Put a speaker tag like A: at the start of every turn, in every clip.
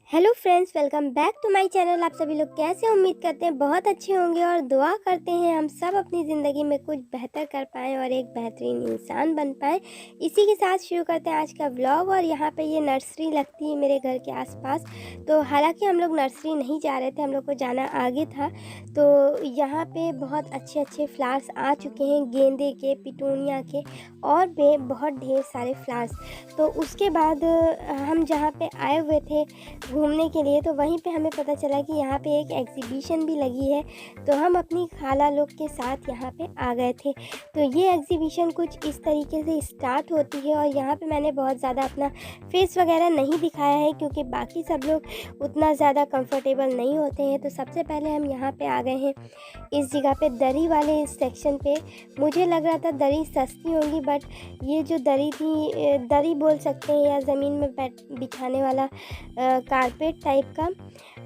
A: Hello friends, welcome back to my channel. आप सभी लोग कैसे उम्मीद करते हैं बहुत अच्छे होंगे और दुआ करते हैं हम सब अपनी ज़िंदगी में कुछ बेहतर कर पाएँ और एक बेहतरीन इंसान बन पाएँ। इसी के साथ शुरू करते हैं आज का व्लॉग। और यहाँ पे ये नर्सरी लगती है मेरे घर के आसपास। तो हालांकि हम लोग नर्सरी नहीं जा रहे थे, हम लोग को जाना आगे था। तो यहाँ पे बहुत अच्छे अच्छे फ्लावर्स आ चुके हैं, गेंदे के, पिटूनिया के और भी बहुत ढेर सारे फ्लावर्स। तो उसके बाद हम जहाँ पे आए हुए थे घूमने के लिए, तो वहीं पे हमें पता चला कि यहाँ पे एक एग्ज़िबिशन भी लगी है। तो हम अपनी खाला लोग के साथ यहाँ पे आ गए थे। तो ये एग्ज़िबिशन कुछ इस तरीके से स्टार्ट होती है और यहाँ पे मैंने बहुत ज़्यादा अपना फेस वगैरह नहीं दिखाया है क्योंकि बाकी सब लोग उतना ज़्यादा कंफर्टेबल नहीं होते हैं। तो सबसे पहले हम यहाँ पे आ गए हैं इस जगह पे, दरी वाले इस सेक्शन पे। मुझे लग रहा था दरी सस्ती होगी, बट ये जो दरी थी, दरी बोल सकते हैं या ज़मीन में बिछाने वाला कारपेट टाइप का,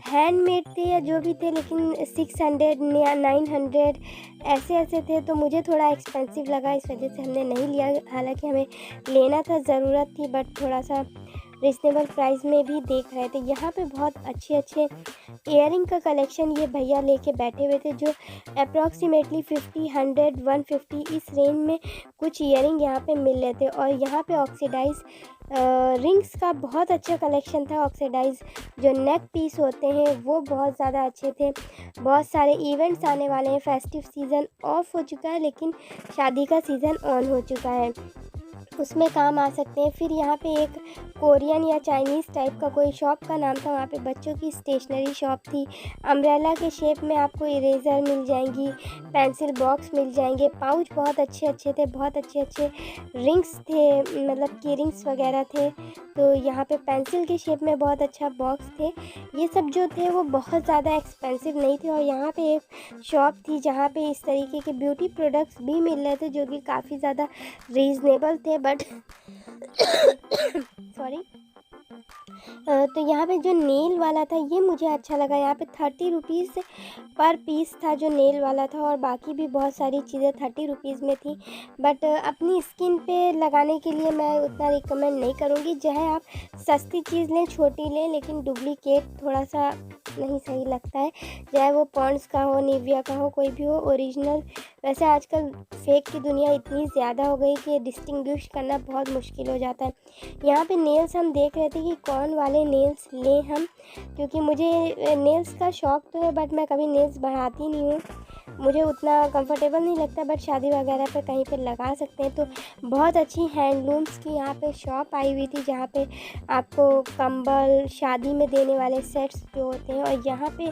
A: हैंडमेड थे या जो भी थे, लेकिन 600 या 900 ऐसे थे। तो मुझे थोड़ा एक्सपेंसिव लगा, इस वजह से हमने नहीं लिया। हालांकि हमें लेना था, ज़रूरत थी, बट थोड़ा सा रिजनेबल प्राइस में भी देख रहे थे। यहाँ पे बहुत अच्छे इयररिंग का कलेक्शन ये भैया लेके बैठे हुए थे, जो अप्रॉक्सीमेटली 50, 100, 150 इस रेंज में कुछ इयररिंग यहाँ पे मिल रहे थे। और यहाँ पे ऑक्सीडाइज रिंग्स का बहुत अच्छा कलेक्शन था। ऑक्सीडाइज जो नेक पीस होते हैं वो बहुत ज़्यादा अच्छे थे। बहुत सारे इवेंट्स आने वाले हैं, फेस्टिव सीज़न ऑफ हो चुका है लेकिन शादी का सीज़न ऑन हो चुका है, उसमें काम आ सकते हैं। फिर यहाँ पे एक कोरियन या चाइनीज़ टाइप का कोई शॉप का नाम था, वहाँ पे बच्चों की स्टेशनरी शॉप थी। अम्ब्रेला के शेप में आपको इरेज़र मिल जाएंगी, पेंसिल बॉक्स मिल जाएंगे, पाउच बहुत अच्छे थे, बहुत अच्छे रिंग्स थे, मतलब की रिंग्स वगैरह थे। तो यहाँ पे पेंसिल के शेप में बहुत अच्छा बॉक्स थे। ये सब जो थे वो बहुत ज़्यादा एक्सपेंसिव नहीं थे। और यहाँ पे एक शॉप थी जहाँ पे इस तरीके के ब्यूटी प्रोडक्ट्स भी मिल रहे थे, जो कि काफ़ी ज़्यादा रीज़नेबल थे, बट सॉरी। तो यहाँ पे जो नेल वाला था ये मुझे अच्छा लगा। यहाँ पे 30 रुपीज़ पर पीस था जो नेल वाला था, और बाकी भी बहुत सारी चीज़ें 30 रुपीज़ में थी। बट अपनी स्किन पे लगाने के लिए मैं उतना रिकमेंड नहीं करूँगी। चाहे आप सस्ती चीज़ लें, छोटी लें, लेकिन डुप्लीकेट थोड़ा सा नहीं सही लगता है। चाहे वो पॉन्ड्स का हो, निविया का हो, कोई भी हो, ओरिजिनल। वैसे आजकल फेक की दुनिया इतनी ज़्यादा हो गई कि डिस्टिंग्विश करना बहुत मुश्किल हो जाता है। यहाँ पे नेल्स हम देख रहे थे कि कौन वाले नेल्स लें हम, क्योंकि मुझे नेल्स का शौक़ तो है, बट मैं कभी नेल्स बढ़ाती नहीं हूँ, मुझे उतना कंफर्टेबल नहीं लगता। बट शादी वगैरह पे कहीं पे लगा सकते हैं। तो बहुत अच्छी हैंडलूम्स की यहाँ पे शॉप आई हुई थी, जहाँ पे आपको कंबल, शादी में देने वाले सेट्स जो होते हैं, और यहाँ पे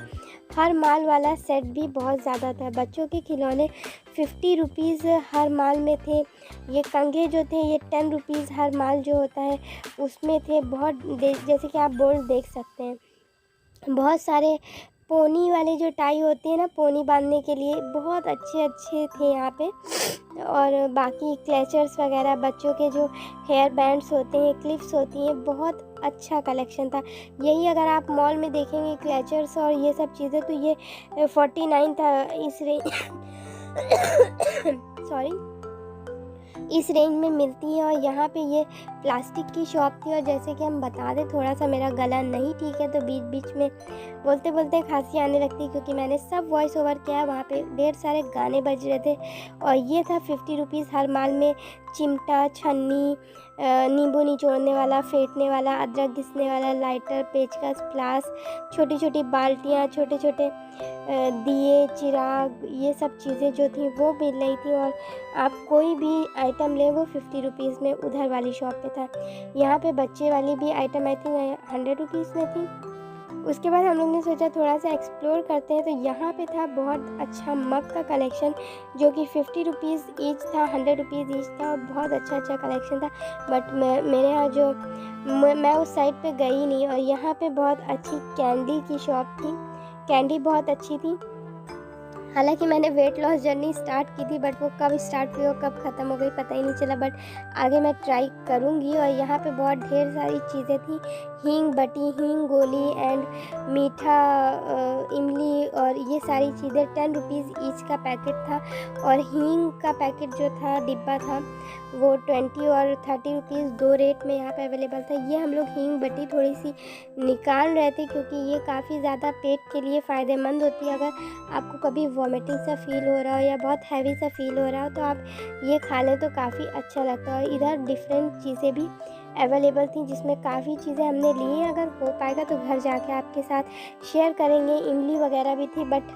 A: हर माल वाला सेट भी बहुत ज़्यादा था। बच्चों के खिलौने 50 रुपीज़ हर माल में थे। ये कंघे जो थे ये 10 रुपीज़ हर माल जो होता है उसमें थे। बहुत जैसे कि आप बोर्ड देख सकते हैं, बहुत सारे पोनी वाले जो टाई होते हैं ना, पोनी बांधने के लिए, बहुत अच्छे थे यहाँ पे। और बाकी क्लेचर्स वगैरह, बच्चों के जो हेयर बैंड्स होते हैं, क्लिप्स होती हैं, बहुत अच्छा कलेक्शन था। यही अगर आप मॉल में देखेंगे क्लेचर्स और ये सब चीज़ें, तो ये 49 था इस रेंज सॉरी, इस रेंज में मिलती हैं। और यहाँ पे ये प्लास्टिक की शॉप थी। और जैसे कि हम बता दें, थोड़ा सा मेरा गला नहीं ठीक है, तो बीच बीच में बोलते बोलते खांसी आने लगती है, क्योंकि मैंने सब वॉइस ओवर किया है। वहाँ पे ढेर सारे गाने बज रहे थे। और ये था 50 रुपीज़ हर माल में चिमटा, छन्नी, नींबू निचोड़ने वाला, फेंटने वाला, अदरक घिसने वाला, लाइटर, पेचकस, प्लास, छोटी छोटी बाल्टियाँ, छोटे छोटे दिए, चिराग, ये सब चीज़ें जो थी वो मिल रही थी। और आप कोई भी आइटम लें वो 50 रुपीज़ में उधर वाली शॉप पे था। यहाँ पे बच्चे वाली भी आइटम आई थिंक 100 रुपीज़ में थी। उसके बाद हम लोग ने सोचा थोड़ा सा एक्सप्लोर करते हैं। तो यहाँ पे था बहुत अच्छा मग का कलेक्शन, जो कि 50 रुपीज़ ईच था, 100 रुपीज़ ईच था, और बहुत अच्छा कलेक्शन था। बट मेरे यहाँ जो मैं उस साइड पे गई नहीं। और यहाँ पे बहुत अच्छी कैंडी की शॉप थी, कैंडी बहुत अच्छी थी। हालांकि मैंने वेट लॉस जर्नी स्टार्ट की थी, बट वो कब स्टार्ट हुई और कब ख़त्म हो गई पता ही नहीं चला। बट आगे मैं ट्राई करूँगी। और यहाँ पे बहुत ढेर सारी चीज़ें थी, हींग बटी, हींग गोली एंड मीठा इमली, और ये सारी चीज़ें 10 रुपीज़ ईच का पैकेट था। और हींग का पैकेट जो था, डिब्बा था, वो 20 और 30 रुपीज़ 2 रेट में यहाँ पे अवेलेबल था। ये हम लोग हींग बटी थोड़ी सी निकाल रहे थे, क्योंकि ये काफ़ी ज़्यादा पेट के लिए फ़ायदेमंद होती है। अगर आपको कभी वॉमिटिंग सा फील हो रहा हो या बहुत हैवी सा फील हो रहा हो, तो आप ये खा लें तो काफ़ी अच्छा लगता है। और इधर डिफरेंट चीज़ें भी अवेलेबल थी, जिसमें काफ़ी चीज़ें हमने ली हैं। अगर हो पाएगा तो घर जाके आपके साथ शेयर करेंगे। इमली वगैरह भी थी, बट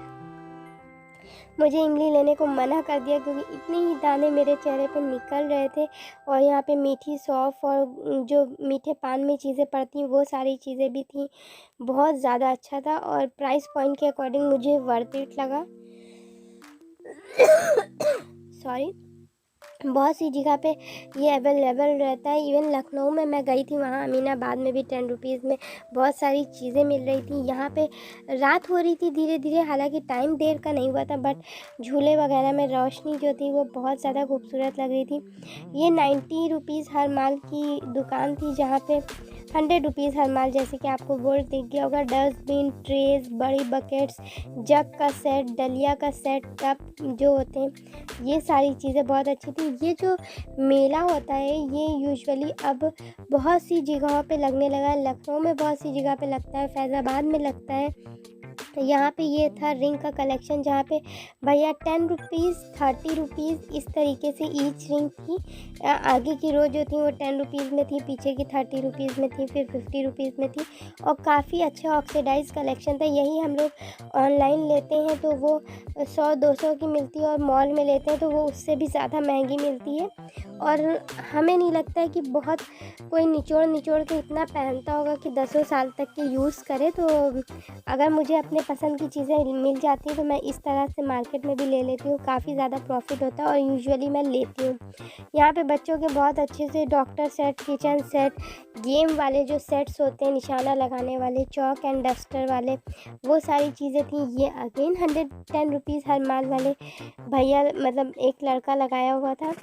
A: मुझे इमली लेने को मना कर दिया, क्योंकि इतने ही दाने मेरे चेहरे पे निकल रहे थे। और यहाँ पे मीठी सौंफ और जो मीठे पान में चीज़ें पड़ती हैं वो सारी चीज़ें भी थी। बहुत ज़्यादा अच्छा था और प्राइस पॉइंट के अकॉर्डिंग मुझे वर्थ इट लगा। सॉरी। बहुत सी जगह पे ये अवेलेबल रहता है। इवन लखनऊ में मैं गई थी, वहाँ अमीनाबाद में भी 10 रुपीज़ में बहुत सारी चीज़ें मिल रही थी। यहाँ पे रात हो रही थी धीरे धीरे, हालांकि टाइम देर का नहीं हुआ था, बट झूले वगैरह में रोशनी जो थी वो बहुत ज़्यादा खूबसूरत लग रही थी। ये 90 रुपीज़ हर माल की दुकान थी, जहाँ पे 100 रुपीज़ हर माल, जैसे कि आपको बोर्ड दिख गया होगा। डस्टबिन, ट्रेज, बड़ी बकेट्स, जग का सेट, डलिया का सेट, कप जो होते हैं, ये सारी चीज़ें बहुत अच्छी थी। ये जो मेला होता है ये यूजुअली अब बहुत सी जगहों पे लगने लगा है। लखनऊ में बहुत सी जगह पे लगता है, फैज़ाबाद में लगता है। यहाँ पे ये था रिंग का कलेक्शन, जहाँ पे भैया 10 रुपीज़, 30 रुपीज़ इस तरीके से ईच रिंग थी। आगे की रो जो थी वो 10 रुपीज़ में थी, पीछे की 30 रुपीज़ में थी, फिर 50 रुपीज़ में थी। और काफ़ी अच्छा ऑक्सीडाइज कलेक्शन था। यही हम लोग ऑनलाइन लेते हैं तो वो 100-200 की मिलती है, और मॉल में लेते हैं तो वो उससे भी ज़्यादा महंगी मिलती है। और हमें नहीं लगता है कि बहुत कोई निचोड़ के इतना पहनता होगा कि 10 साल तक के यूज़ करे। तो अगर मुझे अपने पसंद की चीज़ें मिल जाती हैं तो मैं इस तरह से मार्केट में भी ले लेती हूँ। काफ़ी ज़्यादा प्रॉफिट होता है और यूजुअली मैं लेती हूँ। यहाँ पे बच्चों के बहुत अच्छे से doctor set, kitchen set, game वाले जो सेट्स होते हैं निशाना लगाने वाले, चॉक एंड डस्टर वाले, वो सारी चीज़ें थी। ये अगेन 110 रुपीज़ हर माल वाले भैया, मतलब एक लड़का लगाया हुआ था।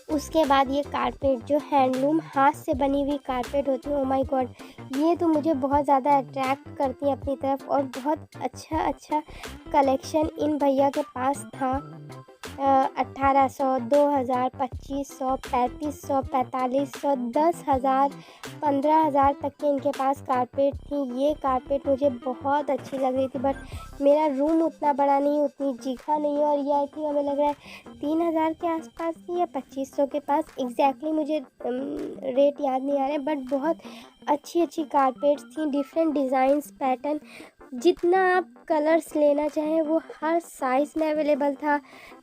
A: उसके बाद ये कारपेट, जो हैंडलूम हाथ से बनी हुई कारपेट होती है, ओ माय गॉड, ये तो मुझे बहुत ज़्यादा अट्रैक्ट करती है अपनी तरफ। और बहुत अच्छा कलेक्शन इन भैया के पास था। 1800, 2000, 2500, 3500, 4500, 10,000, 15,000 तक के इनके पास कारपेट थी। ये कारपेट मुझे बहुत अच्छी लग रही थी, बट मेरा रूम उतना बड़ा नहीं, उतनी जगह नहीं है। और ये आई थिंक हमें लग रहा है 3,000 के आसपास थी या 2500 के पास। एग्जैक्टली मुझे रेट याद नहीं आ रहे, बट बहुत अच्छी कारपेट्स थी, डिफरेंट डिज़ाइंस, पैटर्न, जितना आप कलर्स लेना चाहें वो हर साइज़ में अवेलेबल था।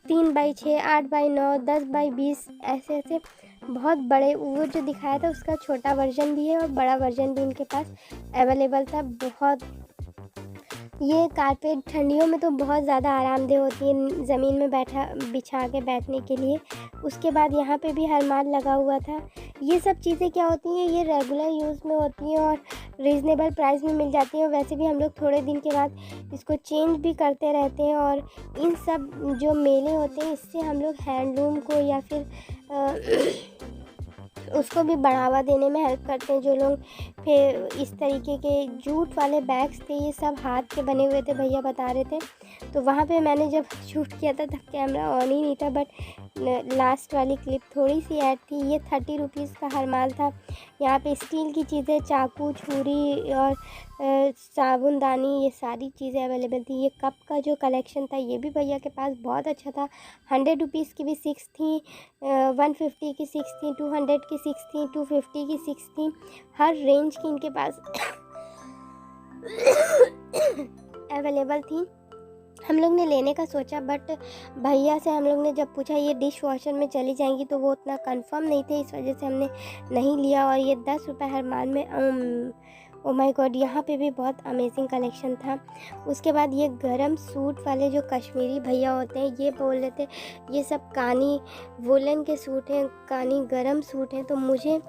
A: 3x6, 8x9, 10x20, ऐसे बहुत बड़े, वो जो दिखाया था उसका छोटा वर्जन भी है और बड़ा वर्जन भी इनके पास अवेलेबल था। बहुत ये कारपेट ठंडियों में तो बहुत ज़्यादा आरामदेह होती है ज़मीन में बिछा के बैठने के लिए। उसके बाद यहाँ पे भी हरमाल लगा हुआ था। ये सब चीज़ें क्या होती हैं, ये रेगुलर यूज़ में होती हैं और रीज़नेबल प्राइस में मिल जाती हैं। वैसे भी हम लोग थोड़े दिन के बाद इसको चेंज भी करते रहते हैं। और इन सब जो मेले होते हैं इससे हम लोग हैंडलूम को या फिर उसको भी बढ़ावा देने में हेल्प करते हैं। जो लोग फिर इस तरीके के जूट वाले बैग्स थे, ये सब हाथ के बने हुए थे, भैया बता रहे थे। तो वहाँ पे मैंने जब शूट किया था तब कैमरा ऑन ही नहीं था, बट लास्ट वाली क्लिप थोड़ी सी ऐड थी। ये 30 रुपीज़ का हर माल था। यहाँ पे स्टील की चीज़ें, चाकू, छुरी और साबुनदानी, ये सारी चीज़ें अवेलेबल थी। ये कप का जो कलेक्शन था ये भी भैया के पास बहुत अच्छा था। 100 रुपीज़ की भी 6 थी, 150 की 6 थी, 200 की 6 थी, 250 की 6 थी। हर रेंज की इनके पास अवेलेबल थी। हम लोग ने लेने का सोचा, बट भैया से हम लोग ने जब पूछा ये डिश वॉशर में चली जाएंगी, तो वो उतना कंफर्म नहीं थे, इस वजह से हमने नहीं लिया। और ये 10 रुपये हर माल में, ओ माय गॉड, यहाँ पे भी बहुत अमेजिंग कलेक्शन था। उसके बाद ये गरम सूट वाले जो कश्मीरी भैया होते हैं, ये बोल रहे थे ये सब कानी वुलन के सूट हैं, कानी गरम सूट हैं। तो मुझे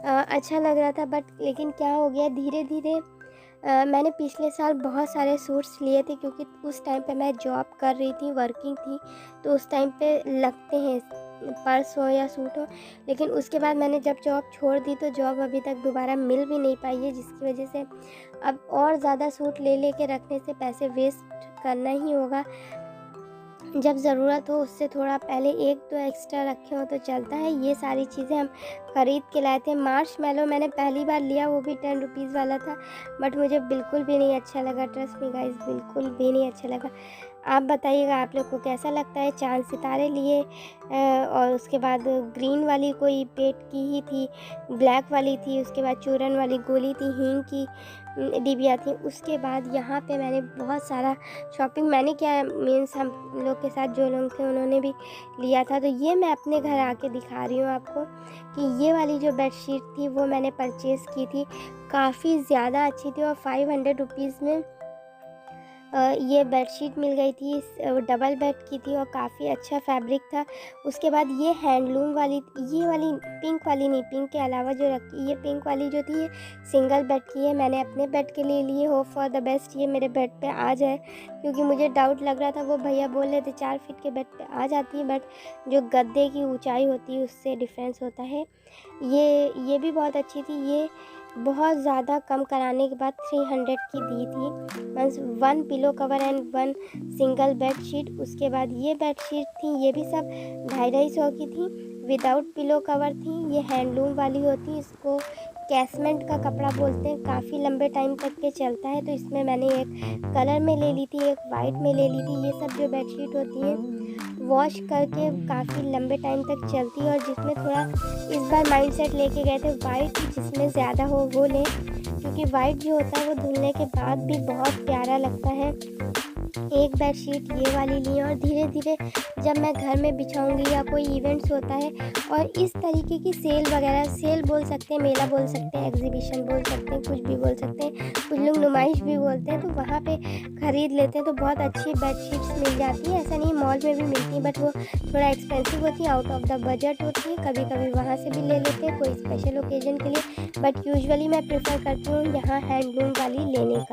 A: अच्छा लग रहा था, बट लेकिन क्या हो गया, धीरे धीरे मैंने पिछले साल बहुत सारे सूट्स लिए थे क्योंकि उस टाइम पे मैं जॉब कर रही थी, वर्किंग थी, तो उस टाइम पे लगते हैं पर्स हो या सूट हो। लेकिन उसके बाद मैंने जब जॉब छोड़ दी तो जॉब अभी तक दोबारा मिल भी नहीं पाई है, जिसकी वजह से अब और ज़्यादा सूट ले के रखने से पैसे वेस्ट करना ही होगा। जब ज़रूरत हो उससे थोड़ा पहले 1-2 एक्स्ट्रा रखे हो तो चलता है। ये सारी चीज़ें हम ख़रीद के लाए थे। मार्शमैलो मैंने पहली बार लिया, वो भी 10 रुपीज़ वाला था, बट मुझे बिल्कुल भी नहीं अच्छा लगा। ट्रस्ट मी गाइस, बिल्कुल भी नहीं अच्छा लगा। आप बताइएगा आप लोग को कैसा लगता है। चाँद सितारे लिए और उसके बाद ग्रीन वाली कोई पेट की ही थी, ब्लैक वाली थी, उसके बाद चूरन वाली गोली थी, हींग की डिबिया थी। उसके बाद यहाँ पे मैंने बहुत सारा शॉपिंग मैंने किया, मीन्स हम लोग के साथ जो लोग थे उन्होंने भी लिया था। तो ये मैं अपने घर आके दिखा रही हूँ आपको कि ये वाली जो बेडशीट थी वो मैंने परचेज़ की थी। काफ़ी ज़्यादा अच्छी थी और 500 रुपीज़ में ये बेडशीट मिल गई थी। डबल बेड की थी और काफ़ी अच्छा फैब्रिक था। उसके बाद ये हैंडलूम वाली, ये वाली पिंक वाली नहीं, पिंक के अलावा जो रखी, ये पिंक वाली जो थी ये सिंगल बेड की है। मैंने अपने बेड के लिए ली, होप फॉर द बेस्ट ये मेरे बेड पे आ जाए, क्योंकि मुझे डाउट लग रहा था। वो भैया बोल रहे थे 4 फीट के बेड पे आ जाती है, बट जो गद्दे की ऊंचाई होती है उससे डिफरेंस होता है। ये भी बहुत अच्छी थी। ये बहुत ज़्यादा कम कराने के बाद 300 की दी थी, means 1 pillow cover and 1 single bed sheet. उसके बाद ये बेड शीट थी, ये भी सब 250-250 की थी, विदाउट पिलो कवर थी। ये हैंडलूम वाली होती है, इसको कैसमेंट का कपड़ा बोलते हैं, काफ़ी लंबे टाइम तक के चलता है। तो इसमें मैंने एक कलर में ले ली थी, एक वाइट में ले ली थी। ये सब जो बेडशीट होती हैं वॉश करके काफ़ी लंबे टाइम तक चलती है, और जिसमें थोड़ा इस बार माइंडसेट लेके गए थे वाइट जिसमें ज़्यादा हो वो लें, क्योंकि वाइट जो होता है वो धुलने के बाद भी बहुत प्यारा लगता है। एक बेडशीट ये वाली ली, और धीरे धीरे जब मैं घर में बिछाऊंगी या कोई इवेंट्स होता है और इस तरीके की सेल वगैरह, सेल बोल सकते हैं, मेला बोल सकते हैं, एग्जीबिशन बोल सकते हैं, कुछ भी बोल सकते हैं, कुछ लोग नुमाइश भी बोलते हैं, तो वहाँ पे ख़रीद लेते हैं तो बहुत अच्छी बेडशीट्स मिल जाती है। ऐसा नहीं मॉल में भी मिलती है, बट वो थोड़ा एक्सपेंसिव होती है, आउट ऑफ द बजट होती है। कभी कभी वहाँ से भी ले लेते हैं कोई स्पेशल ओकेजन के लिए, बट यूजुअली मैं प्रेफर करती हूँ यहाँ हैंडलूम वाली लेने